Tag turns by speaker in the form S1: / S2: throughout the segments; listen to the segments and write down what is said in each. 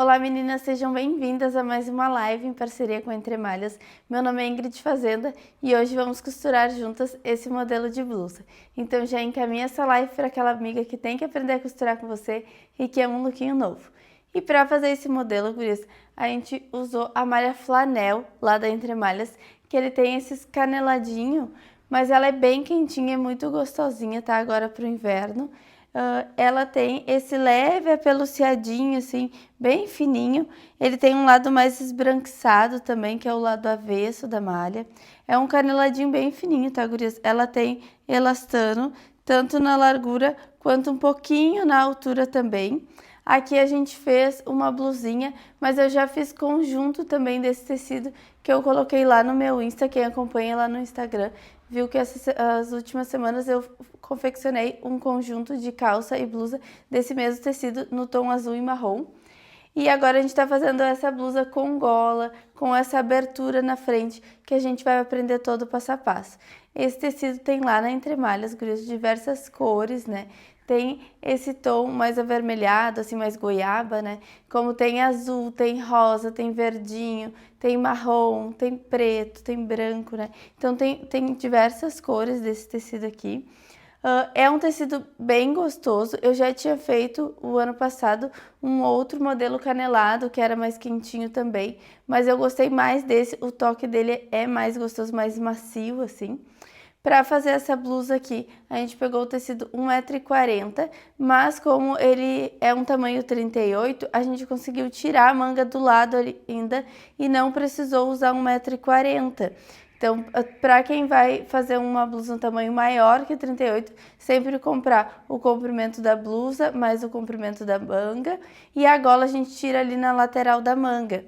S1: Olá meninas, sejam bem-vindas a mais uma live em parceria com Entre Malhas. Meu nome é Ingrid Fazenda e hoje vamos costurar juntas esse modelo de blusa. Então já encaminha essa live para aquela amiga que tem que aprender a costurar com você e que é um lookinho novo. E para fazer esse modelo, gurias, a gente usou a malha flanel lá da Entre Malhas, que ele tem esses caneladinho, mas ela é bem quentinha, é muito gostosinha, tá? Agora pro inverno. Ela tem esse leve apeluciadinho, assim, bem fininho. Ele tem um lado mais esbranquiçado também, que é o lado avesso da malha. É um caneladinho bem fininho, tá, gurias? Ela tem elastano, tanto na largura quanto um pouquinho na altura também. Aqui a gente fez uma blusinha, mas eu já fiz conjunto também desse tecido que eu coloquei lá no meu Insta. Quem acompanha lá no Instagram viu que as últimas semanas eu confeccionei um conjunto de calça e blusa desse mesmo tecido no tom azul e marrom. E agora a gente tá fazendo essa blusa com gola, com essa abertura na frente, que a gente vai aprender todo o passo a passo. Esse tecido tem lá na Entre Malhas, gurias, de diversas cores, né? Tem esse tom mais avermelhado, assim, mais goiaba, né? Como tem azul, tem rosa, tem verdinho, tem marrom, tem preto, tem branco, né? Então tem diversas cores desse tecido aqui. É um tecido bem gostoso. Eu já tinha feito o ano passado um outro modelo canelado, que era mais quentinho também, mas eu gostei mais desse, o toque dele é mais gostoso, mais macio, assim. Para fazer essa blusa aqui, a gente pegou o tecido 1,40 m, mas como ele é um tamanho 38, a gente conseguiu tirar a manga do lado ainda e não precisou usar 1,40 m. Então, para quem vai fazer uma blusa um tamanho maior que 38, sempre comprar o comprimento da blusa mais o comprimento da manga e a gola a gente tira ali na lateral da manga.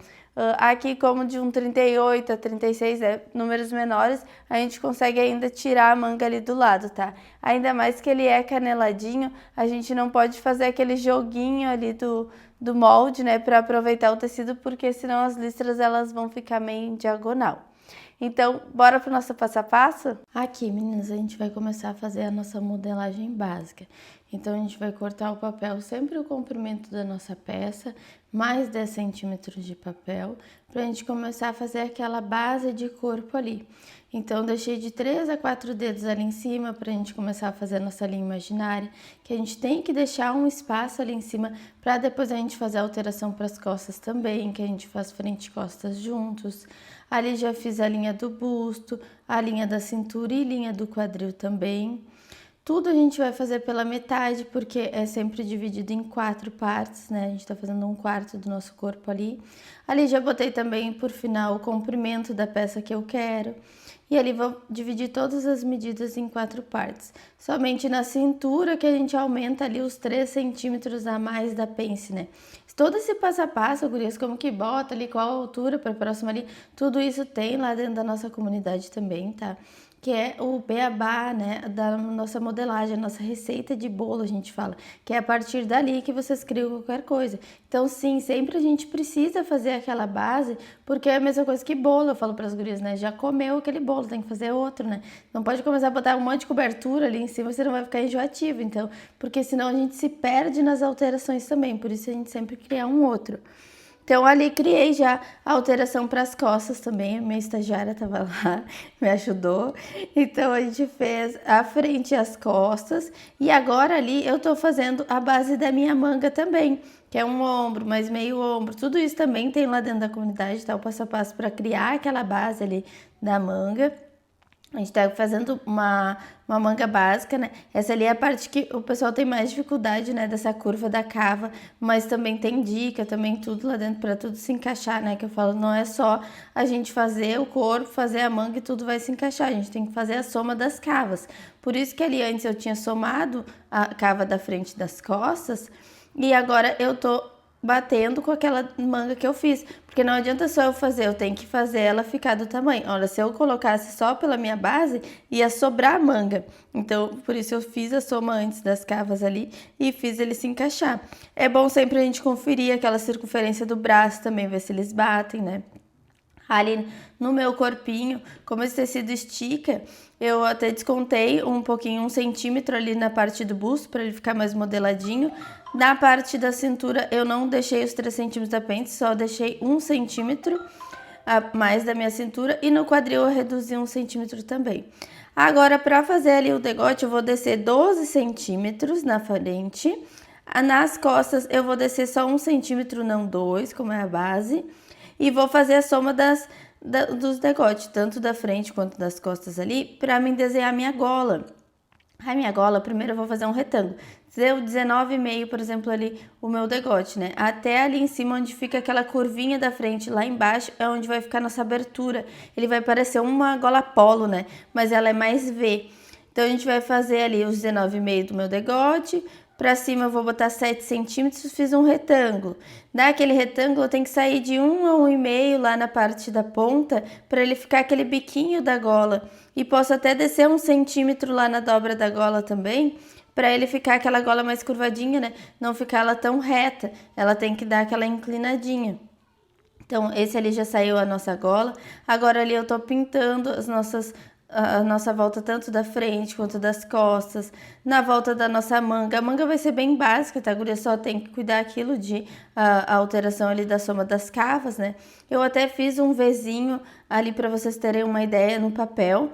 S1: Aqui, como de um 38 a 36, números menores, a gente consegue ainda tirar a manga ali do lado, tá? Ainda mais que ele é caneladinho, a gente não pode fazer aquele joguinho ali do molde, né, para aproveitar o tecido, porque senão as listras elas vão ficar meio em diagonal. Então, bora pro nosso passo a passo? Aqui, meninas, a gente vai começar a fazer a nossa modelagem básica. Então, a gente vai cortar o papel sempre o comprimento da nossa peça, mais 10 centímetros de papel, pra gente começar a fazer aquela base de corpo ali. Então, deixei de 3 a 4 dedos ali em cima pra gente começar a fazer a nossa linha imaginária, que a gente tem que deixar um espaço ali em cima pra depois a gente fazer a alteração pras costas também, que a gente faz frente e costas juntos. Ali já fiz a linha do busto, a linha da cintura e linha do quadril também. Tudo a gente vai fazer pela metade, porque é sempre dividido em 4 partes, né? A gente tá fazendo 1/4 do nosso corpo ali. Ali já botei também, por final, o comprimento da peça que eu quero. E ali vou dividir todas as medidas em 4 partes. Somente na cintura que a gente aumenta ali os 3 centímetros a mais da pence, né? Todo esse passo a passo, gurias, como que bota ali, qual a altura para próxima ali, tudo isso tem lá dentro da nossa comunidade também, tá? Que é o beabá, né, da nossa modelagem, a nossa receita de bolo, a gente fala, que é a partir dali que vocês criam qualquer coisa. Então, sim, sempre a gente precisa fazer aquela base, porque é a mesma coisa que bolo, eu falo para as gurias, né, já comeu aquele bolo, tem que fazer outro, né, não pode começar a botar um monte de cobertura ali em cima, você não vai ficar enjoativo, então, porque senão a gente se perde nas alterações também, por isso a gente sempre cria um outro. Então, ali criei já a alteração para as costas também, a minha estagiária estava lá, me ajudou. Então, a gente fez a frente e as costas. E agora ali eu tô fazendo a base da minha manga também, que é um ombro, mais meio ombro. Tudo isso também tem lá dentro da comunidade, tá? O passo a passo para criar aquela base ali da manga. A gente tá fazendo uma manga básica, né? Essa ali é a parte que o pessoal tem mais dificuldade, né? Dessa curva da cava, mas também tem dica, também tudo lá dentro para tudo se encaixar, né? Que eu falo, não é só a gente fazer o corpo, fazer a manga e tudo vai se encaixar. A gente tem que fazer a soma das cavas. Por isso que ali antes eu tinha somado a cava da frente das costas e agora eu tô batendo com aquela manga que eu fiz, porque não adianta só eu fazer, eu tenho que fazer ela ficar do tamanho. Olha, se eu colocasse só pela minha base, ia sobrar a manga. Então, por isso eu fiz a soma antes das cavas ali e fiz ele se encaixar. É bom sempre a gente conferir aquela circunferência do braço também, ver se eles batem, né? Ali no meu corpinho, como esse tecido estica, eu até descontei um pouquinho, 1 centímetro ali na parte do busto, para ele ficar mais modeladinho. Na parte da cintura eu não deixei os 3 centímetros da pente, só deixei 1 centímetro a mais da minha cintura, e no quadril eu reduzi 1 centímetro também. Agora, para fazer ali o degote, eu vou descer 12 centímetros na frente. Nas costas eu vou descer só 1 centímetro, não 2, como é a base. E vou fazer a soma dos degotes, tanto da frente quanto das costas ali, para mim desenhar a minha gola. A minha gola, primeiro eu vou fazer um retângulo. Deu 19,5, por exemplo, ali o meu degote, né? Até ali em cima, onde fica aquela curvinha da frente, lá embaixo, é onde vai ficar nossa abertura. Ele vai parecer uma gola polo, né? Mas ela é mais V. Então, a gente vai fazer ali os 19,5 do meu degote. Pra cima eu vou botar 7 centímetros, fiz um retângulo. Daquele retângulo tem que sair de 1 a 1,5 lá na parte da ponta, para ele ficar aquele biquinho da gola. E posso até descer 1 centímetro lá na dobra da gola também, para ele ficar aquela gola mais curvadinha, né? Não ficar ela tão reta, ela tem que dar aquela inclinadinha. Então, esse ali já saiu a nossa gola. Agora ali eu tô pintando a nossa volta tanto da frente quanto das costas, na volta da nossa manga. A manga vai ser bem básica, tá, guria? Só tem que cuidar aquilo de a alteração ali da soma das cavas, né? Eu até fiz um Vzinho ali para vocês terem uma ideia no papel,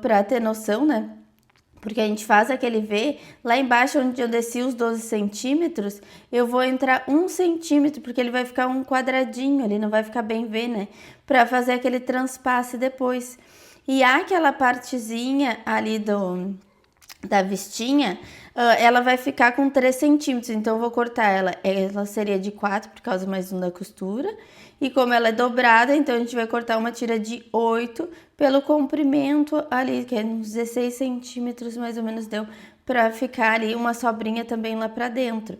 S1: para ter noção, né? Porque a gente faz aquele V, lá embaixo onde eu desci os 12 centímetros, eu vou entrar 1 centímetro, porque ele vai ficar um quadradinho ali, não vai ficar bem V, né? Pra fazer aquele transpasse depois. E aquela partezinha ali da vestinha, ela vai ficar com 3 centímetros, então eu vou cortar ela seria de 4 por causa mais um da costura, e como ela é dobrada, então a gente vai cortar uma tira de 8 pelo comprimento ali, que é uns 16 centímetros mais ou menos deu, pra ficar ali uma sobrinha também lá pra dentro.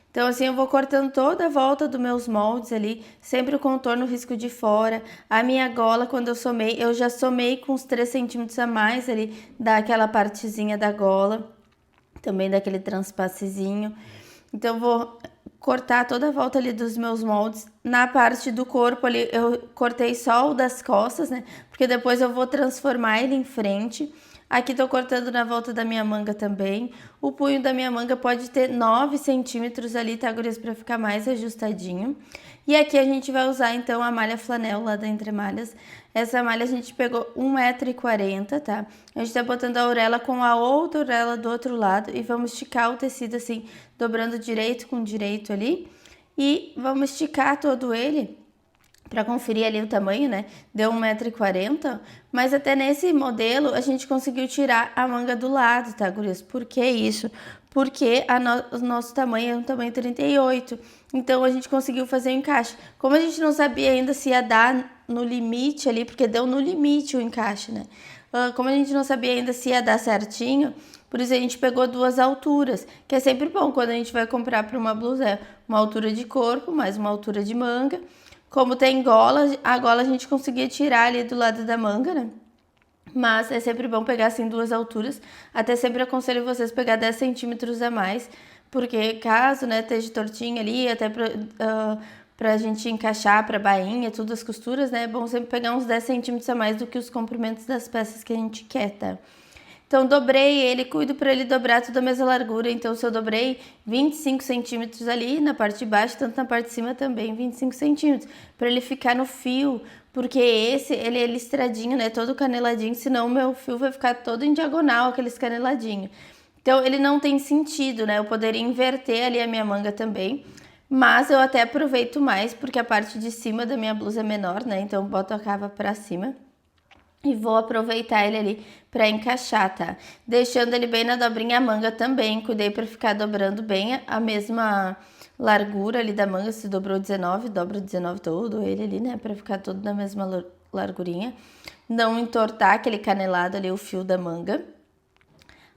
S1: Então, assim, eu vou cortando toda a volta dos meus moldes ali, sempre o contorno, o risco de fora. A minha gola, quando eu somei, eu já somei com uns 3 centímetros a mais ali, daquela partezinha da gola, também daquele transpassezinho. Então, eu vou cortar toda a volta ali dos meus moldes. Na parte do corpo ali, eu cortei só o das costas, né? Porque depois eu vou transformar ele em frente. Aqui tô cortando na volta da minha manga também. O punho da minha manga pode ter 9 centímetros ali, tá, gurias? Pra ficar mais ajustadinho. E aqui a gente vai usar, então, a malha flanel lá da Entre Malhas. Essa malha a gente pegou 1,40 m, tá? A gente tá botando a orelha com a outra orelha do outro lado e vamos esticar o tecido assim, dobrando direito com direito ali. E vamos esticar todo ele para conferir ali o tamanho, né? Deu 1,40 m, mas até nesse modelo a gente conseguiu tirar a manga do lado, tá, gurias? Por que isso? Porque o nosso tamanho é um tamanho 38, então a gente conseguiu fazer o encaixe. Como a gente não sabia ainda se ia dar no limite ali, porque deu no limite o encaixe, né? Como a gente não sabia ainda se ia dar certinho, por isso a gente pegou 2 alturas, que é sempre bom quando a gente vai comprar para uma blusa, uma altura de corpo mais uma altura de manga. Como tem gola, a gola a gente conseguia tirar ali do lado da manga, né? Mas é sempre bom pegar assim 2 alturas. Até sempre aconselho vocês pegar 10 centímetros a mais, porque caso, né, esteja tortinho ali, até pra gente encaixar pra bainha, tudo as costuras, né? É bom sempre pegar uns 10 centímetros a mais do que os comprimentos das peças que a gente quer, tá? Então, dobrei ele, cuido para ele dobrar toda a mesma largura. Então, se eu dobrei 25 centímetros ali na parte de baixo, tanto na parte de cima também 25 centímetros, para ele ficar no fio, porque ele é listradinho, né, todo caneladinho, senão o meu fio vai ficar todo em diagonal, aqueles caneladinhos. Então, ele não tem sentido, né, eu poderia inverter ali a minha manga também, mas eu até aproveito mais, porque a parte de cima da minha blusa é menor, né, então eu boto a cava para cima. E vou aproveitar ele ali pra encaixar, tá? Deixando ele bem na dobrinha, a manga também. Cuidei pra ficar dobrando bem a mesma largura ali da manga. Se dobrou 19, dobra 19 todo ele ali, né? Pra ficar todo na mesma largurinha. Não entortar aquele canelado ali, o fio da manga.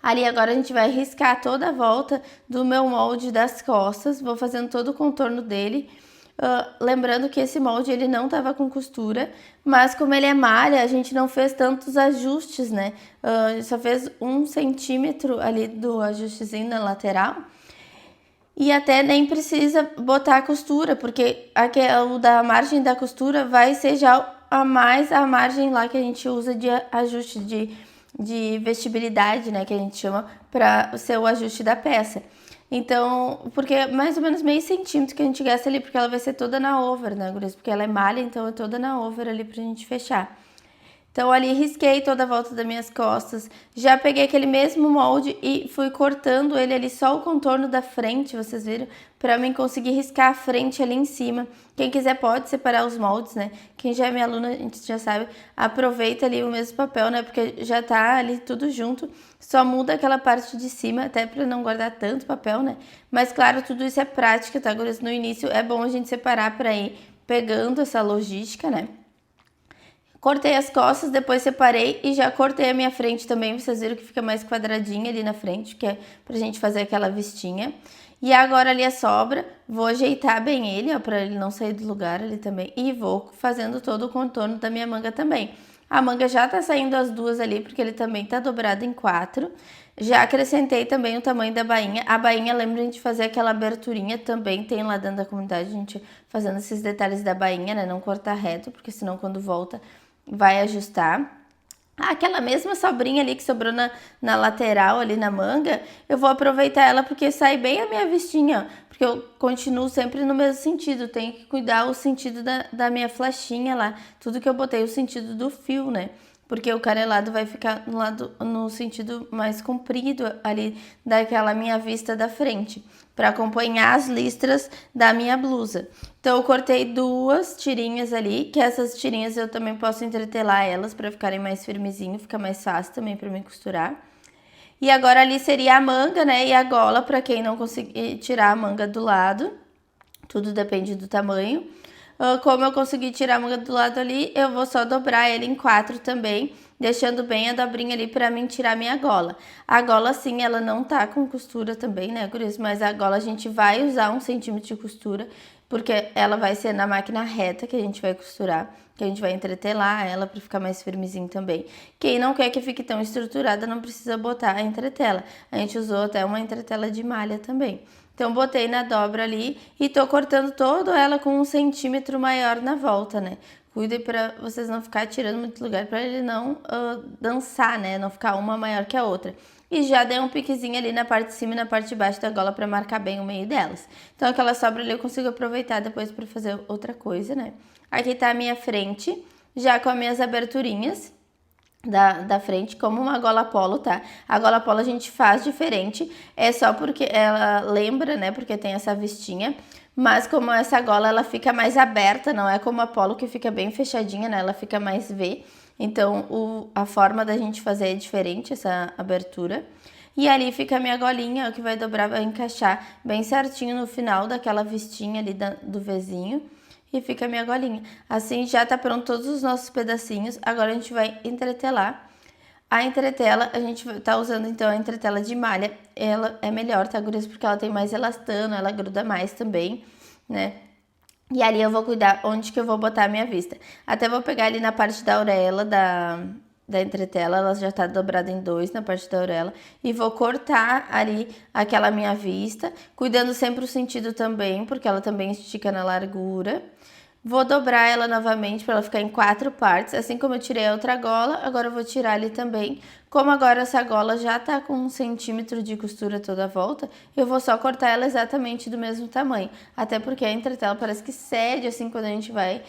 S1: Ali agora a gente vai riscar toda a volta do meu molde das costas. Vou fazendo todo o contorno dele. Lembrando que esse molde ele não tava com costura, mas como ele é malha, a gente não fez tantos ajustes, né? Só fez 1 centímetro ali do ajustezinho na lateral. E até nem precisa botar a costura, porque o da margem da costura vai ser já a margem lá que a gente usa de ajuste de vestibilidade, né? Que a gente chama para ser o ajuste da peça. Então, porque é mais ou menos meio centímetro que a gente gasta ali, porque ela vai ser toda na over, né, gurias? Porque ela é malha, então é toda na over ali pra gente fechar. Então ali risquei toda a volta das minhas costas, já peguei aquele mesmo molde e fui cortando ele ali só o contorno da frente, vocês viram? Pra mim conseguir riscar a frente ali em cima. Quem quiser pode separar os moldes, né? Quem já é minha aluna, a gente já sabe, aproveita ali o mesmo papel, né? Porque já tá ali tudo junto, só muda aquela parte de cima, até pra não guardar tanto papel, né? Mas claro, tudo isso é prática, tá, gurias? No início é bom a gente separar pra ir pegando essa logística, né? Cortei as costas, depois separei e já cortei a minha frente também. Vocês viram que fica mais quadradinha ali na frente, que é pra gente fazer aquela vestinha. E agora ali a sobra, vou ajeitar bem ele, ó, pra ele não sair do lugar ali também. E vou fazendo todo o contorno da minha manga também. A manga já tá saindo as duas ali, porque ele também tá dobrado em 4. Já acrescentei também o tamanho da bainha. A bainha, lembra de fazer aquela aberturinha, também tem lá dentro da comunidade, a gente fazendo esses detalhes da bainha, né? Não cortar reto, porque senão quando volta vai ajustar. Aquela mesma sobrinha ali que sobrou na lateral ali na manga, eu vou aproveitar ela porque sai bem a minha vestinha, ó, porque eu continuo sempre no mesmo sentido, tenho que cuidar o sentido da minha flechinha lá, tudo que eu botei o sentido do fio, né? Porque o canelado vai ficar no sentido mais comprido ali daquela minha vista da frente, para acompanhar as listras da minha blusa. Então eu cortei 2 tirinhas ali, que essas tirinhas eu também posso entretelar elas para ficarem mais firmezinho, fica mais fácil também para mim costurar. E agora ali seria a manga, né, e a gola para quem não conseguir tirar a manga do lado. Tudo depende do tamanho. Como eu consegui tirar a manga do lado ali, eu vou só dobrar ele em 4 também, deixando bem a dobrinha ali pra mim tirar a minha gola. A gola, sim, ela não tá com costura também, né, gurias? Mas a gola a gente vai usar 1 centímetro de costura, porque ela vai ser na máquina reta que a gente vai costurar, que a gente vai entretelar ela pra ficar mais firmezinho também. Quem não quer que fique tão estruturada, não precisa botar a entretela. A gente usou até uma entretela de malha também. Então, botei na dobra ali e tô cortando toda ela com 1 centímetro maior na volta, né? Cuidem para vocês não ficar tirando muito lugar para ele não dançar, né? Não ficar uma maior que a outra. E já dei um piquezinho ali na parte de cima e na parte de baixo da gola para marcar bem o meio delas. Então, aquela sobra ali eu consigo aproveitar depois para fazer outra coisa, né? Aqui tá a minha frente, já com as minhas aberturinhas da frente, como uma gola polo, tá? A gola polo a gente faz diferente, é só porque ela lembra, né? Porque tem essa vestinha, mas como essa gola ela fica mais aberta, não é como a polo que fica bem fechadinha, né? Ela fica mais V, então a forma da gente fazer é diferente, essa abertura. E ali fica a minha golinha, que vai dobrar, vai encaixar bem certinho no final daquela vestinha ali do Vzinho. E fica a minha golinha. Assim já tá pronto todos os nossos pedacinhos. Agora a gente vai entretelar. A entretela, a gente tá usando então a entretela de malha. Ela é melhor, tá, gurias? Porque ela tem mais elastano, ela gruda mais também, né? E ali eu vou cuidar onde que eu vou botar a minha vista. Até vou pegar ali na parte da auréola da entretela, ela já tá dobrada em 2 na parte da auréola. E vou cortar ali aquela minha vista, cuidando sempre o sentido também, porque ela também estica na largura. Vou dobrar ela novamente para ela ficar em 4 partes, assim como eu tirei a outra gola, agora eu vou tirar ali também. Como agora essa gola já tá com 1 centímetro de costura toda a volta, eu vou só cortar ela exatamente do mesmo tamanho. Até porque a entretela parece que cede, assim, quando a gente vai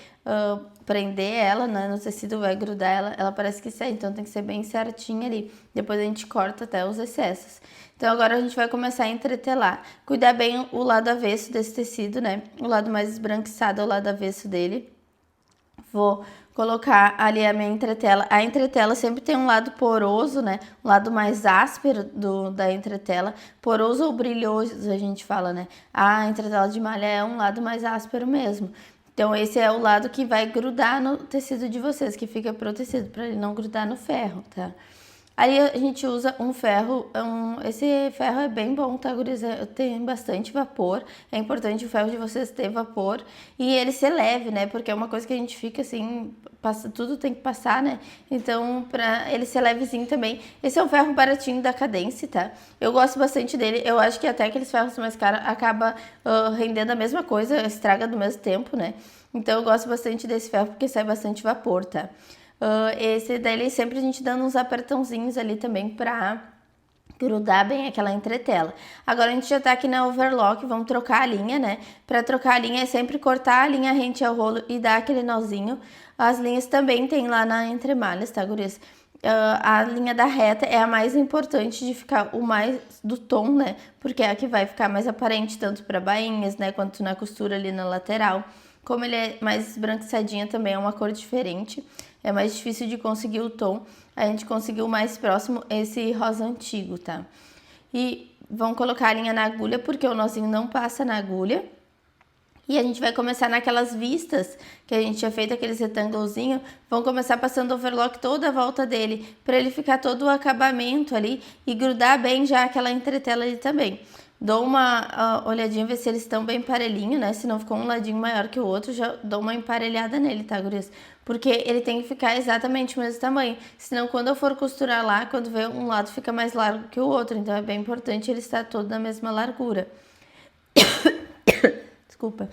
S1: prender ela, né, no tecido vai grudar ela parece que cede, então tem que ser bem certinha ali. Depois a gente corta até os excessos. Então agora a gente vai começar a entretelar. Cuidar bem o lado avesso desse tecido, né? O lado mais esbranquiçado é o lado avesso dele. Vou colocar ali a minha entretela. A entretela sempre tem um lado poroso, né? Um lado mais áspero da entretela. Poroso ou brilhoso, a gente fala, né? A entretela de malha é um lado mais áspero mesmo. Então esse é o lado que vai grudar no tecido de vocês, que fica pro tecido, para ele não grudar no ferro, tá? Aí a gente usa um ferro, esse ferro é bem bom, tá, gurias? Tem bastante vapor, é importante o ferro de vocês ter vapor e ele ser leve, né? Porque é uma coisa que a gente fica assim, tudo tem que passar, né? Então, pra ele ser levezinho também. Esse é um ferro baratinho da Cadence, tá? Eu gosto bastante dele, eu acho que até aqueles ferros mais caros acaba rendendo a mesma coisa, estraga do mesmo tempo, né? Então eu gosto bastante desse ferro porque sai bastante vapor, tá? Esse daí sempre a gente dando uns apertãozinhos ali também pra grudar bem aquela entretela. Agora a gente já tá aqui na overlock, vamos trocar a linha, né? Pra trocar a linha é sempre cortar a linha rente ao rolo e dar aquele nozinho. As linhas também tem lá na entremalhas, tá, gurias? A linha da reta é a mais importante de ficar o mais do tom, né? Porque é a que vai ficar mais aparente tanto para bainhas, né? Quanto na costura ali na lateral. Como ele é mais esbranquiçadinha também, é uma cor diferente. É mais difícil de conseguir o tom. A gente conseguiu mais próximo esse rosa antigo, tá? E vamos colocar a linha na agulha, porque o nozinho não passa na agulha. E a gente vai começar naquelas vistas que a gente tinha feito, aqueles retângulozinho. Vamos começar passando overlock toda a volta dele, para ele ficar todo o acabamento ali e grudar bem já aquela entretela ali também. Dou uma olhadinha, ver se eles estão bem parelhinho, né? Se não ficou um ladinho maior que o outro, já dou uma emparelhada nele, tá, gurias? Porque ele tem que ficar exatamente o mesmo tamanho. Senão, quando eu for costurar lá, quando vê um lado fica mais largo que o outro. Então, é bem importante ele estar todo na mesma largura. Desculpa.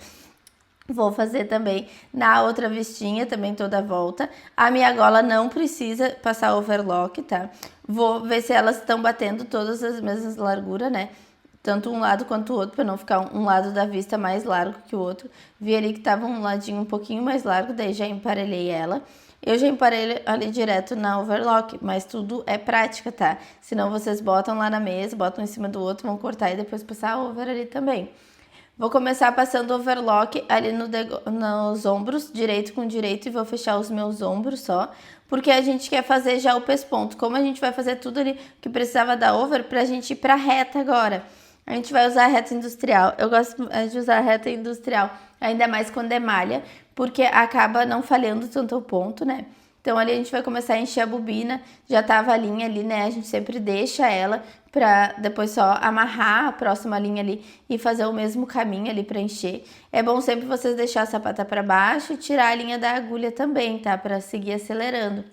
S1: Vou fazer também na outra vestinha, também toda a volta. A minha gola não precisa passar overlock, tá? Vou ver se elas estão batendo todas as mesmas larguras, né? Tanto um lado quanto o outro, para não ficar um lado da vista mais largo que o outro. Vi ali que tava um ladinho um pouquinho mais largo, daí já emparelhei ela. Eu já emparelhei ali direto na overlock, mas tudo é prática, tá? Senão vocês botam lá na mesa, botam em cima do outro, vão cortar e depois passar a over ali também. Vou começar passando overlock ali nos ombros, direito com direito, e vou fechar os meus ombros só, porque a gente quer fazer já o pesponto. Como a gente vai fazer tudo ali que precisava da over, pra gente ir pra reta agora. A gente vai usar a reta industrial. Eu gosto de usar a reta industrial, ainda mais quando é malha, porque acaba não falhando tanto o ponto, né? Então ali a gente vai começar a encher a bobina, já tava a linha ali, né? A gente sempre deixa ela pra depois só amarrar a próxima linha ali e fazer o mesmo caminho ali pra encher. É bom sempre vocês deixar a sapata pra baixo e tirar a linha da agulha também, tá? Pra seguir acelerando.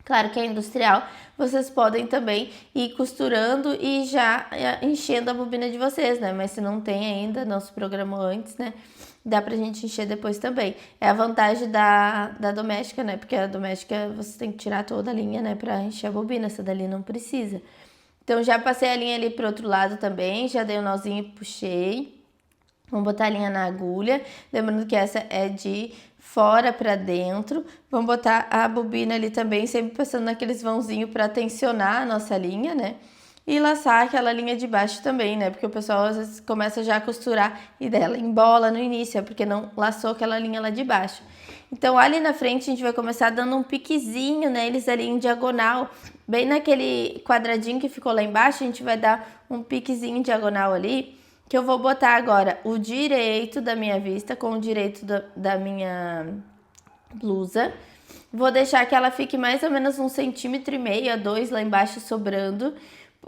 S1: Claro que é industrial, vocês podem também ir costurando e já enchendo a bobina de vocês, né? Mas se não tem ainda, não se programou antes, né? Dá pra gente encher depois também. É a vantagem da doméstica, né? Porque a doméstica você tem que tirar toda a linha, né? Pra encher a bobina, essa dali não precisa. Então já passei a linha ali pro outro lado também, já dei um nozinho e puxei. Vamos botar a linha na agulha, lembrando que essa é de fora para dentro. Vamos botar a bobina ali também, sempre passando naqueles vãozinhos para tensionar a nossa linha, né? E laçar aquela linha de baixo também, né? Porque o pessoal às vezes começa já a costurar e dela embola no início, é porque não laçou aquela linha lá de baixo. Então ali na frente a gente vai começar dando um piquezinho neles ali em diagonal, bem naquele quadradinho que ficou lá embaixo, a gente vai dar um piquezinho em diagonal ali, que eu vou botar agora o direito da minha vista com o direito da minha blusa. Vou deixar que ela fique mais ou menos 1,5 centímetro a 2 lá embaixo sobrando.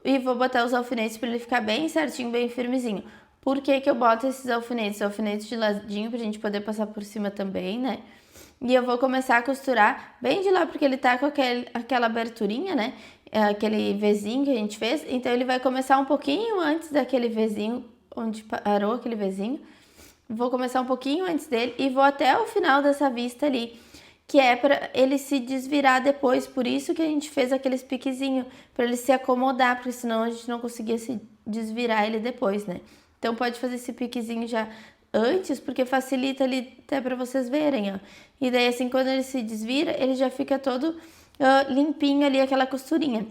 S1: E vou botar os alfinetes para ele ficar bem certinho, bem firmezinho. Por que que eu boto esses alfinetes? Alfinetes de ladinho pra gente poder passar por cima também, né? E eu vou começar a costurar bem de lá, porque ele tá com aquela aberturinha, né? Aquele Vzinho que a gente fez. Então ele vai começar um pouquinho antes daquele Vzinho, onde parou aquele Vzinho. Vou começar um pouquinho antes dele e vou até o final dessa vista ali, que é para ele se desvirar depois. Por isso que a gente fez aqueles piquezinhos, para ele se acomodar, porque senão a gente não conseguia se desvirar ele depois, né? Então pode fazer esse piquezinho já antes, porque facilita ali até para vocês verem, ó. E daí assim, quando ele se desvira, ele já fica todo limpinho ali, aquela costurinha.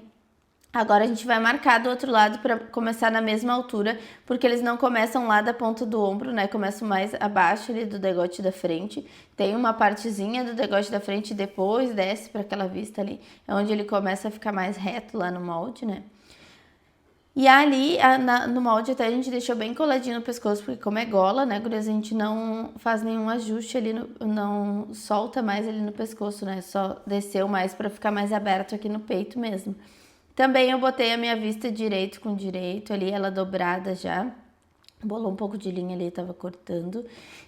S1: Agora a gente vai marcar do outro lado para começar na mesma altura, porque eles não começam lá da ponta do ombro, né? Começam mais abaixo ali do degote da frente. Tem uma partezinha do degote da frente e depois desce para aquela vista ali, é onde ele começa a ficar mais reto lá no molde, né? E ali no molde até a gente deixou bem coladinho no pescoço, porque como é gola, né, gurias, a gente não faz nenhum ajuste ali, não solta mais ali no pescoço, né? Só desceu mais para ficar mais aberto aqui no peito mesmo. Também eu botei a minha vista direito com direito ali, ela dobrada já. Bolou um pouco de linha ali, tava cortando.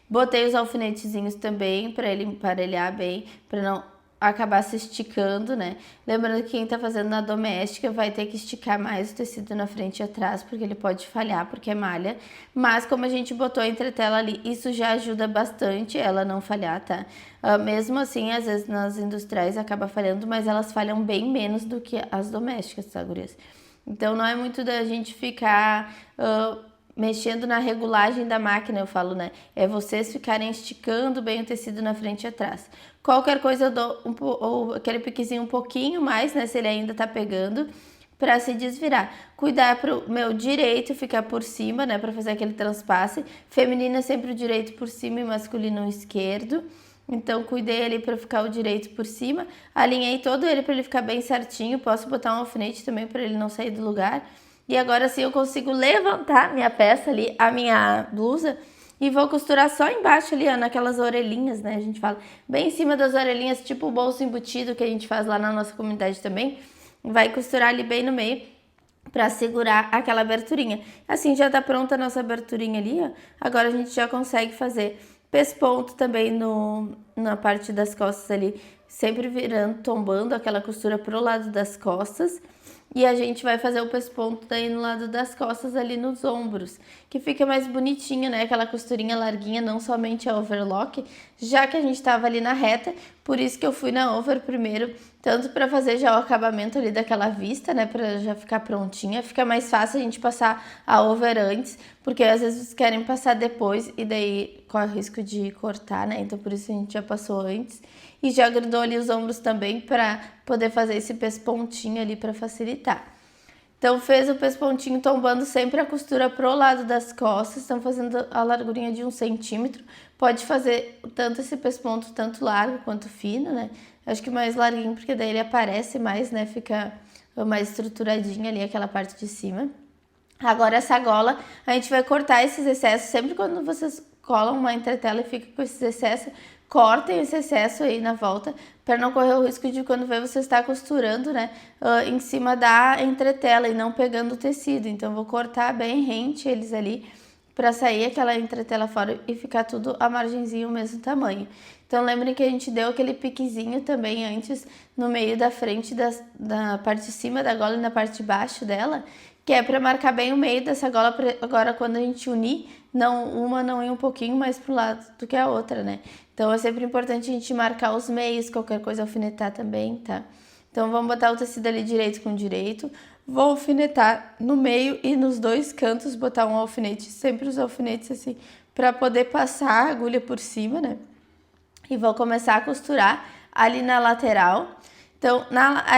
S1: Botei os alfinetezinhos também para ele emparelhar bem, para não acabar se esticando, né? Lembrando que quem tá fazendo na doméstica vai ter que esticar mais o tecido na frente e atrás, porque ele pode falhar, porque é malha. Mas como a gente botou a entretela ali, isso já ajuda bastante ela não falhar, tá? Mesmo assim, às vezes nas industriais acaba falhando, mas elas falham bem menos do que as domésticas, tá, gurias? Então não é muito da gente ficar mexendo na regulagem da máquina, eu falo, né? É vocês ficarem esticando bem o tecido na frente e atrás. Qualquer coisa eu dou aquele piquezinho um pouquinho mais, né? Se ele ainda tá pegando, para se desvirar. Cuidar pro meu direito ficar por cima, né? Para fazer aquele transpasse. Feminino é sempre o direito por cima e masculino o esquerdo. Então, cuidei ali para ficar o direito por cima. Alinhei todo ele para ele ficar bem certinho. Posso botar um alfinete também para ele não sair do lugar. E agora sim eu consigo levantar minha peça ali, a minha blusa, e vou costurar só embaixo ali, ó, naquelas orelhinhas, né? A gente fala bem em cima das orelhinhas, tipo o bolso embutido que a gente faz lá na nossa comunidade também. Vai costurar ali bem no meio para segurar aquela aberturinha. Assim já tá pronta a nossa aberturinha ali, ó. Agora a gente já consegue fazer pesponto também na parte das costas ali, sempre virando, tombando aquela costura pro lado das costas. E a gente vai fazer o pesponto daí no lado das costas ali nos ombros, que fica mais bonitinho, né? Aquela costurinha larguinha, não somente a overlock, já que a gente tava ali na reta, por isso que eu fui na over primeiro, tanto para fazer já o acabamento ali daquela vista, né? Para já ficar prontinha, fica mais fácil a gente passar a over antes, porque às vezes vocês querem passar depois e daí corre o risco de cortar, né? Então por isso a gente já passou antes. E já grudou ali os ombros também para poder fazer esse pespontinho ali para facilitar. Então fez o pespontinho tombando sempre a costura pro lado das costas, estão fazendo a largurinha de 1 centímetro. Pode fazer tanto esse pesponto, tanto largo quanto fino, né? Acho que mais larguinho, porque daí ele aparece mais, né? Fica mais estruturadinho ali aquela parte de cima. Agora essa gola, a gente vai cortar esses excessos, sempre quando vocês colam uma entretela e fica com esses excessos, cortem esse excesso aí na volta, para não correr o risco de quando você está costurando, né, em cima da entretela e não pegando o tecido. Então, vou cortar bem rente eles ali, para sair aquela entretela fora e ficar tudo a margenzinha o mesmo tamanho. Então, lembrem que a gente deu aquele piquezinho também antes, no meio da frente da parte de cima da gola e na parte de baixo dela, que é para marcar bem o meio dessa gola, pra agora quando a gente unir, uma não ir um pouquinho mais pro lado do que a outra, né? Então é sempre importante a gente marcar os meios, qualquer coisa alfinetar também, tá? Então vamos botar o tecido ali direito com direito, vou alfinetar no meio e nos dois cantos, botar um alfinete, sempre os alfinetes assim, para poder passar a agulha por cima, né? E vou começar a costurar ali na lateral. Então,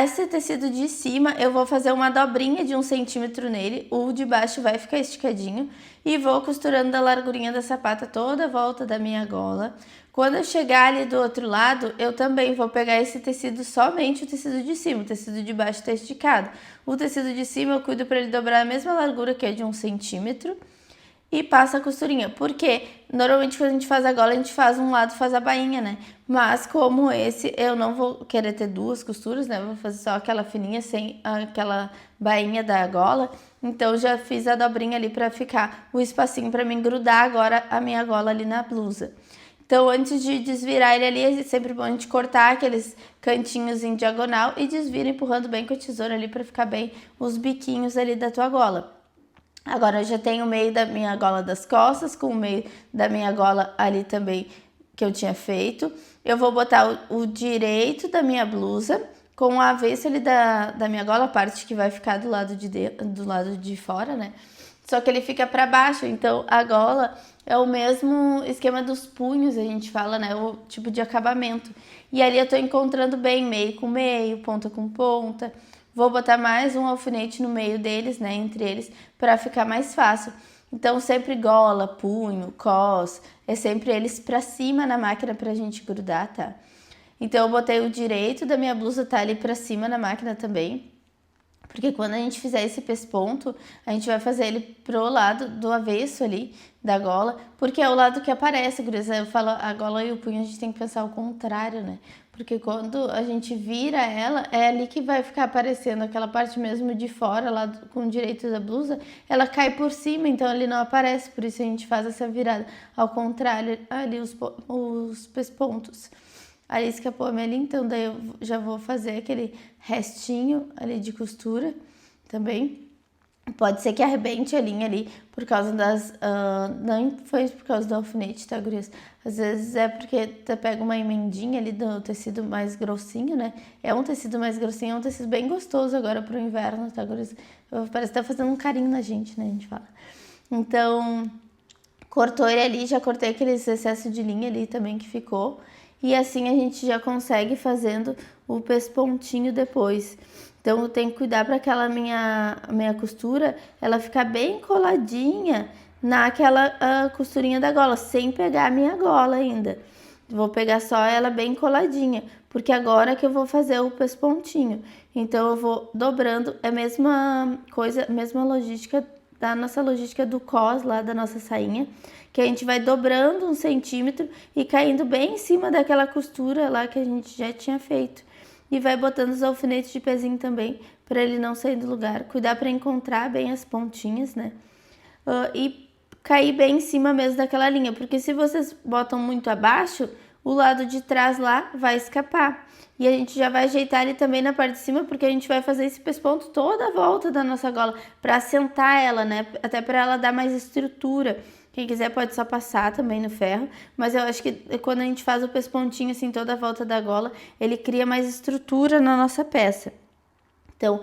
S1: esse tecido de cima, eu vou fazer uma dobrinha de 1 centímetro nele, o de baixo vai ficar esticadinho, e vou costurando da largurinha da sapata toda a volta da minha gola. Quando eu chegar ali do outro lado, eu também vou pegar esse tecido, somente o tecido de cima, o tecido de baixo está esticado. O tecido de cima eu cuido para ele dobrar a mesma largura, que é de 1 centímetro. E passa a costurinha, porque normalmente quando a gente faz a gola, a gente faz um lado, faz a bainha, né? Mas como esse, eu não vou querer ter duas costuras, né? Vou fazer só aquela fininha sem aquela bainha da gola. Então já fiz a dobrinha ali pra ficar o espacinho pra mim grudar agora a minha gola ali na blusa. Então antes de desvirar ele ali, é sempre bom a gente cortar aqueles cantinhos em diagonal e desvira empurrando bem com a tesoura ali pra ficar bem os biquinhos ali da tua gola. Agora eu já tenho o meio da minha gola das costas, com o meio da minha gola ali também que eu tinha feito. Eu vou botar o direito da minha blusa com o avesso ali da minha gola, a parte que vai ficar do lado de fora, né? Só que ele fica para baixo, então a gola é o mesmo esquema dos punhos, a gente fala, né? O tipo de acabamento. E ali eu tô encontrando bem meio com meio, ponta com ponta. Vou botar mais um alfinete no meio deles, né, entre eles, para ficar mais fácil. Então, sempre gola, punho, cos, é sempre eles para cima na máquina pra gente grudar, tá? Então, eu botei o direito da minha blusa, tá ali pra cima na máquina também. Porque quando a gente fizer esse pesponto, a gente vai fazer ele pro lado do avesso ali da gola, porque é o lado que aparece, gurizada. Eu falo, a gola e o punho a gente tem que pensar o contrário, né? Porque quando a gente vira ela, é ali que vai ficar aparecendo aquela parte mesmo de fora, lá com o direito da blusa, ela cai por cima, então ali não aparece, por isso a gente faz essa virada ao contrário, ali os pespontos. Ali escapou-me ali, então daí eu já vou fazer aquele restinho ali de costura também. Pode ser que arrebente a linha ali por causa das... não foi por causa do alfinete, tá, gurias? Às vezes é porque tu pega uma emendinha ali do tecido mais grossinho, né? É um tecido mais grossinho, é um tecido bem gostoso agora pro inverno, tá, gurias? Parece que tá fazendo um carinho na gente, né? A gente fala. Então, cortou ele ali, já cortei aquele excesso de linha ali também que ficou. E assim a gente já consegue fazendo o pespontinho depois. Então eu tenho que cuidar para aquela minha costura, ela ficar bem coladinha naquela costurinha da gola, sem pegar a minha gola ainda. Vou pegar só ela bem coladinha, porque agora que eu vou fazer o pespontinho. Então eu vou dobrando, é a mesma coisa, mesma logística da nossa logística do cos lá da nossa sainha, que a gente vai dobrando 1 centímetro e caindo bem em cima daquela costura lá que a gente já tinha feito. E vai botando os alfinetes de pezinho também, para ele não sair do lugar. Cuidar para encontrar bem as pontinhas, né? E cair bem em cima mesmo daquela linha, porque se vocês botam muito abaixo, o lado de trás lá vai escapar. E a gente já vai ajeitar ele também na parte de cima, porque a gente vai fazer esse pesponto toda a volta da nossa gola, para assentar ela, né? Até para ela dar mais estrutura. Quem quiser pode só passar também no ferro, mas eu acho que quando a gente faz o pespontinho assim toda a volta da gola, ele cria mais estrutura na nossa peça. Então,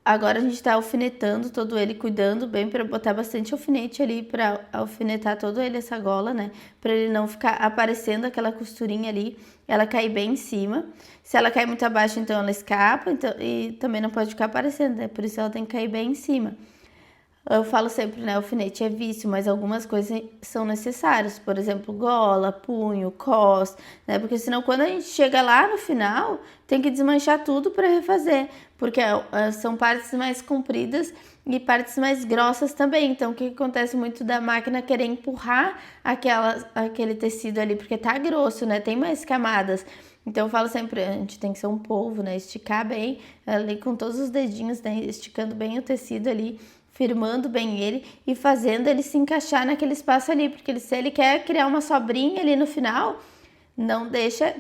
S1: agora a gente tá alfinetando todo ele, cuidando bem para botar bastante alfinete ali para alfinetar todo ele essa gola, né? Para ele não ficar aparecendo aquela costurinha ali, ela cair bem em cima. Se ela cair muito abaixo, então ela escapa, então, e também não pode ficar aparecendo, né? Por isso ela tem que cair bem em cima. Eu falo sempre, né, alfinete é vício, mas algumas coisas são necessárias, por exemplo, gola, punho, cos, né, porque senão quando a gente chega lá no final, tem que desmanchar tudo para refazer, porque são partes mais compridas e partes mais grossas também, então o que acontece muito da máquina querer empurrar aquele tecido ali, porque tá grosso, né, tem mais camadas. Então eu falo sempre, a gente tem que ser um polvo, né, esticar bem, ali com todos os dedinhos, né, esticando bem o tecido ali, firmando bem ele e fazendo ele se encaixar naquele espaço ali, porque se ele quer criar uma sobrinha ali no final, não deixa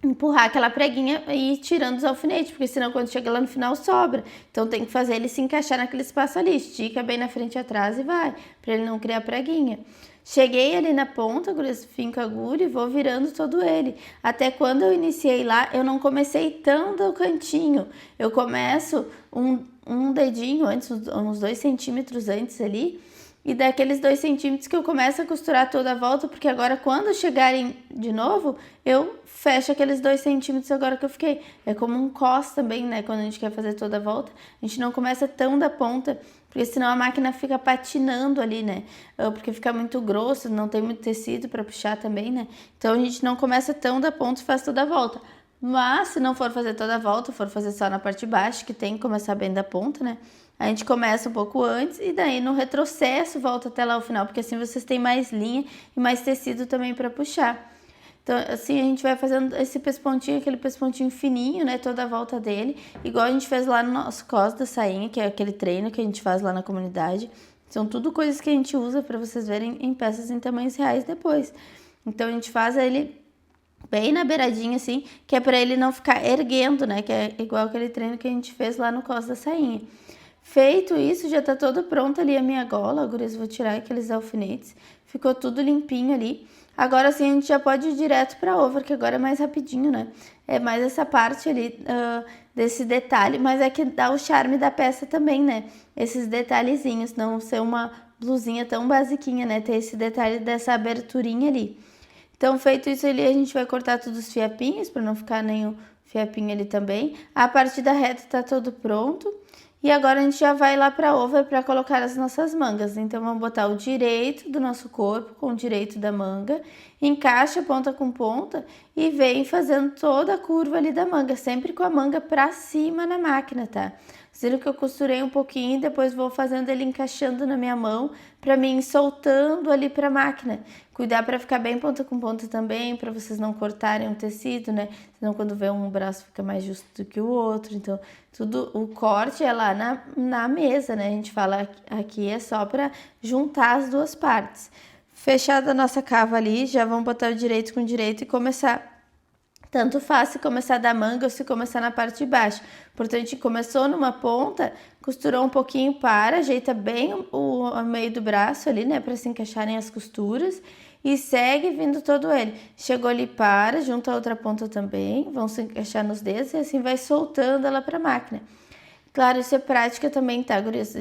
S1: empurrar aquela preguinha e ir tirando os alfinetes, porque senão quando chega lá no final sobra. Então tem que fazer ele se encaixar naquele espaço ali, estica bem na frente e atrás e vai, para ele não criar preguinha. Cheguei ali na ponta, finco a agulha e vou virando todo ele. Até quando eu iniciei lá, eu não comecei tão do cantinho. Eu começo um dedinho antes, uns 2 centímetros antes ali. E daqueles 2 centímetros que eu começo a costurar toda a volta, porque agora quando chegarem de novo, eu fecho aqueles 2 centímetros agora que eu fiquei. É como um cos também, né? Quando a gente quer fazer toda a volta, a gente não começa tão da ponta, porque senão a máquina fica patinando ali, né? Porque fica muito grosso, não tem muito tecido para puxar também, né? Então a gente não começa tão da ponta e faz toda a volta. Mas se não for fazer toda a volta, for fazer só na parte de baixo, que tem que começar bem da ponta, né? A gente começa um pouco antes e daí no retrocesso volta até lá o final, porque assim vocês têm mais linha e mais tecido também para puxar. Então assim a gente vai fazendo esse pespontinho, aquele pespontinho fininho, né, toda a volta dele, igual a gente fez lá no nosso cos da sainha, que é aquele treino que a gente faz lá na comunidade. São tudo coisas que a gente usa para vocês verem em peças em tamanhos reais depois. Então a gente faz ele bem na beiradinha assim, que é para ele não ficar erguendo, né, que é igual aquele treino que a gente fez lá no cos da sainha. Feito isso, já tá todo pronto ali a minha gola. Agora eu vou tirar aqueles alfinetes. Ficou tudo limpinho ali. Agora sim a gente já pode ir direto pra over, que agora é mais rapidinho, né? É mais essa parte ali desse detalhe, mas é que dá o charme da peça também, né? Esses detalhezinhos, não ser uma blusinha tão basiquinha, né? Ter esse detalhe dessa aberturinha ali. Então, feito isso ali, a gente vai cortar todos os fiapinhos, para não ficar nenhum fiapinho ali também. A parte da reta tá todo pronto. E agora a gente já vai lá para over para colocar as nossas mangas. Então vamos botar o direito do nosso corpo com o direito da manga, encaixa ponta com ponta e vem fazendo toda a curva ali da manga, sempre com a manga para cima na máquina, tá? Viram que eu costurei um pouquinho e depois vou fazendo ele encaixando na minha mão para mim soltando ali para a máquina. Cuidar para ficar bem ponta com ponta também, para vocês não cortarem o tecido, né? Senão quando vê um braço fica mais justo do que o outro. Então, tudo o corte é lá na mesa, né? A gente fala aqui é só para juntar as duas partes. Fechada a nossa cava ali, já vamos botar o direito com o direito e começar Tanto faz se começar da manga ou se começar na parte de baixo. Importante, começou numa ponta, costurou um pouquinho, para, ajeita bem o meio do braço ali, né, para se encaixarem as costuras e segue vindo todo ele. Chegou ali, para, junta a outra ponta também, vão se encaixar nos dedos e assim vai soltando ela para a máquina. Claro, isso é prática também, tá, gurias?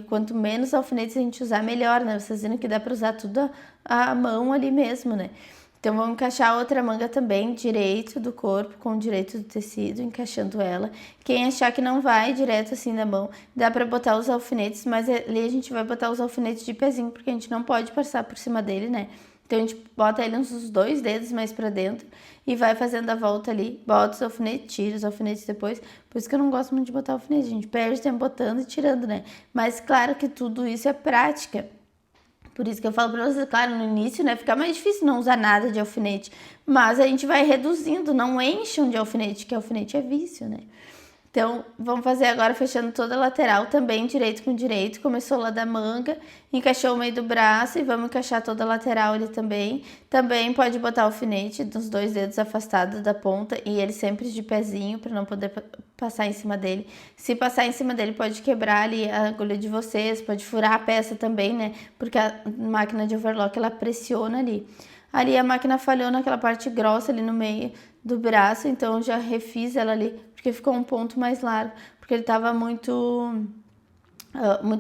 S1: Quanto menos alfinetes a gente usar, melhor, né? Vocês viram que dá para usar tudo a mão ali mesmo, né? Então, vamos encaixar a outra manga também, direito do corpo, com o direito do tecido, encaixando ela. Quem achar que não vai direto assim na mão, dá pra botar os alfinetes, mas ali a gente vai botar os alfinetes de pezinho, porque a gente não pode passar por cima dele, né? Então, a gente bota ele uns 2 dedos mais pra dentro e vai fazendo a volta ali. Bota os alfinetes, tira os alfinetes depois. Por isso que eu não gosto muito de botar alfinete, a gente perde tempo botando e tirando, né? Mas claro que tudo isso é prática. Por isso que eu falo pra vocês, claro, no início, né, fica mais difícil não usar nada de alfinete, mas a gente vai reduzindo, não enchem de alfinete, que alfinete é vício, né? Então, vamos fazer agora fechando toda a lateral também, direito com direito. Começou lá da manga, encaixou o meio do braço e vamos encaixar toda a lateral ali também. Também pode botar o alfinete dos 2 dedos afastados da ponta e ele sempre de pezinho para não poder passar em cima dele. Se passar em cima dele, pode quebrar ali a agulha de vocês, pode furar a peça também, né? Porque a máquina de overlock, ela pressiona ali. Ali a máquina falhou naquela parte grossa ali no meio do braço, então eu já refiz ela ali, porque ficou um ponto mais largo, porque ele tava muito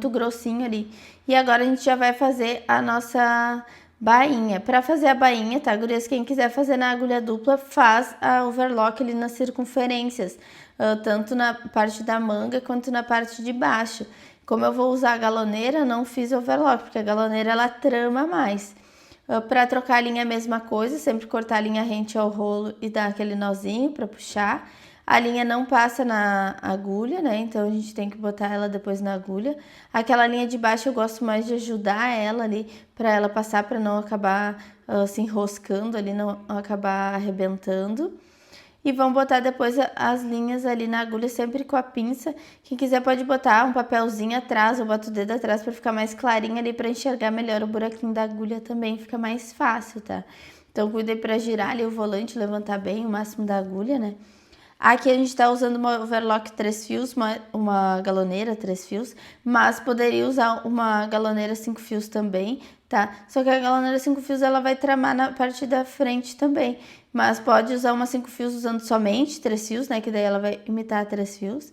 S1: grossinho ali. E agora a gente já vai fazer a nossa bainha. Para fazer a bainha, tá, gurias? Quem quiser fazer na agulha dupla, faz a overlock ali nas circunferências, tanto na parte da manga quanto na parte de baixo. Como eu vou usar a galoneira, não fiz overlock, porque a galoneira ela trama mais. Para trocar a linha, a mesma coisa, sempre cortar a linha rente ao rolo e dar aquele nozinho para puxar. A linha não passa na agulha, né? Então a gente tem que botar ela depois na agulha. Aquela linha de baixo eu gosto mais de ajudar ela ali para ela passar, para não acabar se enroscando ali, não acabar arrebentando. E vamos botar depois as linhas ali na agulha, sempre com a pinça. Quem quiser pode botar um papelzinho atrás, ou bota o dedo atrás para ficar mais clarinho ali, para enxergar melhor o buraquinho da agulha também, fica mais fácil, tá? Então cuidem para girar ali o volante, levantar bem o máximo da agulha, né? Aqui a gente tá usando uma overlock 3 fios, uma galoneira 3 fios, mas poderia usar uma galoneira 5 fios também, tá? Só que a galoneira 5 fios ela vai tramar na parte da frente também, mas pode usar uma 5 fios usando somente 3 fios, né? Que daí ela vai imitar 3 fios.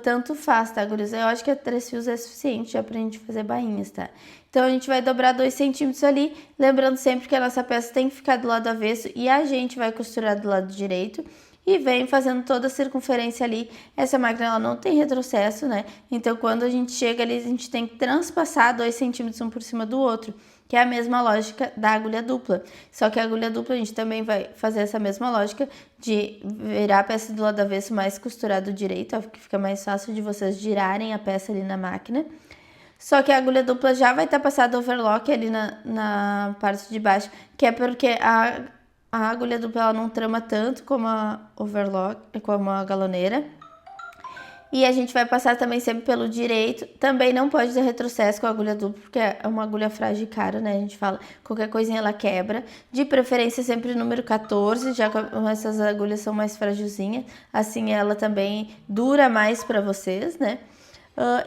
S1: Tanto faz, tá, gurias? Eu acho que a 3 fios é suficiente já pra gente fazer bainhas, tá? Então a gente vai dobrar 2 centímetros ali, lembrando sempre que a nossa peça tem que ficar do lado avesso e a gente vai costurar do lado direito. E vem fazendo toda a circunferência ali. Essa máquina ela não tem retrocesso, né? Então quando a gente chega ali, a gente tem que transpassar 2 centímetros um por cima do outro, que é a mesma lógica da agulha dupla. Só que a agulha dupla a gente também vai fazer essa mesma lógica de virar a peça do lado avesso mais costurado direito, ó, que fica mais fácil de vocês girarem a peça ali na máquina. Só que a agulha dupla já vai estar passada overlock ali na parte de baixo, que é porque a agulha dupla ela não trama tanto como a overlock, como a galoneira. E a gente vai passar também sempre pelo direito. Também não pode ter retrocesso com a agulha dupla, porque é uma agulha frágil e cara, né? A gente fala, qualquer coisinha ela quebra. De preferência sempre número 14, já que essas agulhas são mais frágilzinhas. Assim ela também dura mais para vocês, né?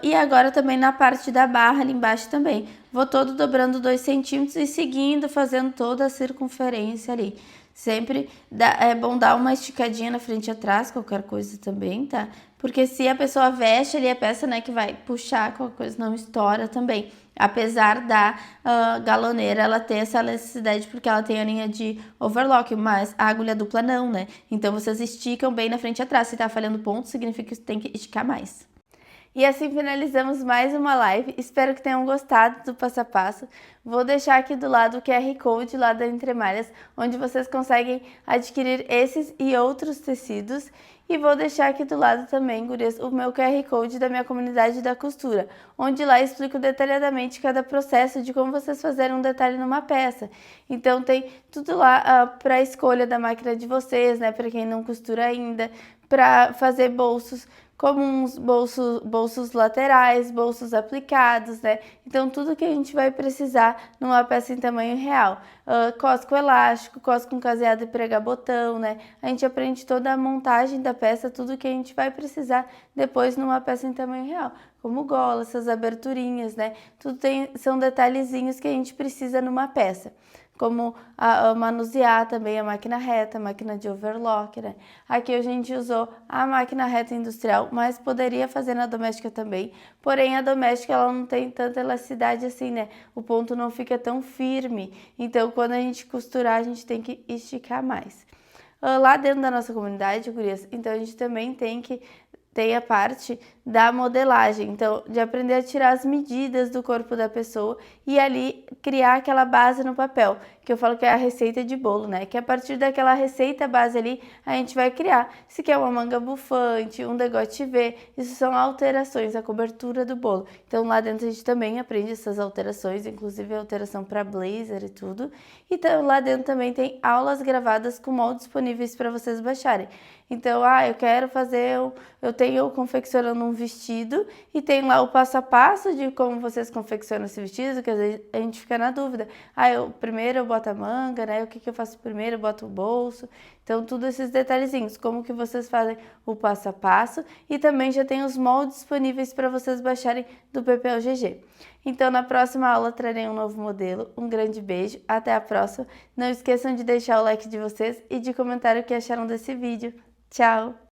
S1: E agora também na parte da barra ali embaixo também. Vou todo dobrando 2 centímetros e seguindo, fazendo toda a circunferência ali. Sempre é bom dar uma esticadinha na frente e atrás, qualquer coisa também, tá? Porque se a pessoa veste ali a peça, né, que vai puxar, qualquer coisa não estoura também. Apesar da galoneira, ela ter essa necessidade porque ela tem a linha de overlock, mas a agulha dupla não, né? Então vocês esticam bem na frente e atrás. Se tá falhando ponto, significa que tem que esticar mais. E assim finalizamos mais uma live. Espero que tenham gostado do passo a passo. Vou deixar aqui do lado o QR Code lá da Entre Malhas, onde vocês conseguem adquirir esses e outros tecidos. E vou deixar aqui do lado também, gurias, o meu QR Code da minha comunidade da costura, onde lá eu explico detalhadamente cada processo de como vocês fazerem um detalhe numa peça. Então tem tudo lá para a escolha da máquina de vocês, né? Para quem não costura ainda, para fazer bolsos como uns bolsos laterais, bolsos aplicados, né? Então, tudo que a gente vai precisar numa peça em tamanho real. Cosco elástico, cosco com caseado e pregar botão, né? A gente aprende toda a montagem da peça, tudo que a gente vai precisar depois numa peça em tamanho real, como gola, essas aberturinhas, né? Tudo são detalhezinhos que a gente precisa numa peça, como manusear também a máquina reta, a máquina de overlock, né? Aqui a gente usou a máquina reta industrial, mas poderia fazer na doméstica também, porém a doméstica ela não tem tanta elasticidade assim, né? O ponto não fica tão firme, então quando a gente costurar a gente tem que esticar mais. Lá dentro da nossa comunidade, gurias, então a gente também tem a parte da modelagem, então de aprender a tirar as medidas do corpo da pessoa e ali criar aquela base no papel, que eu falo que é a receita de bolo, né? Que a partir daquela receita base ali a gente vai criar. Se quer uma manga bufante, um degote V, isso são alterações, a cobertura do bolo. Então lá dentro a gente também aprende essas alterações, inclusive a alteração para blazer e tudo. Então lá dentro também tem aulas gravadas com moldes disponíveis para vocês baixarem. Então, eu quero fazer, eu tenho confeccionando um vestido e tem lá o passo a passo de como vocês confeccionam esse vestido, que às vezes a gente fica na dúvida. Primeiro eu boto a manga, né? O que eu faço primeiro? Eu boto o bolso. Então, tudo esses detalhezinhos, como que vocês fazem o passo a passo e também já tem os moldes disponíveis para vocês baixarem do PPL-GG. Então, na próxima aula trarei um novo modelo. Um grande beijo, até a próxima. Não esqueçam de deixar o like de vocês e de comentar o que acharam desse vídeo. Tchau!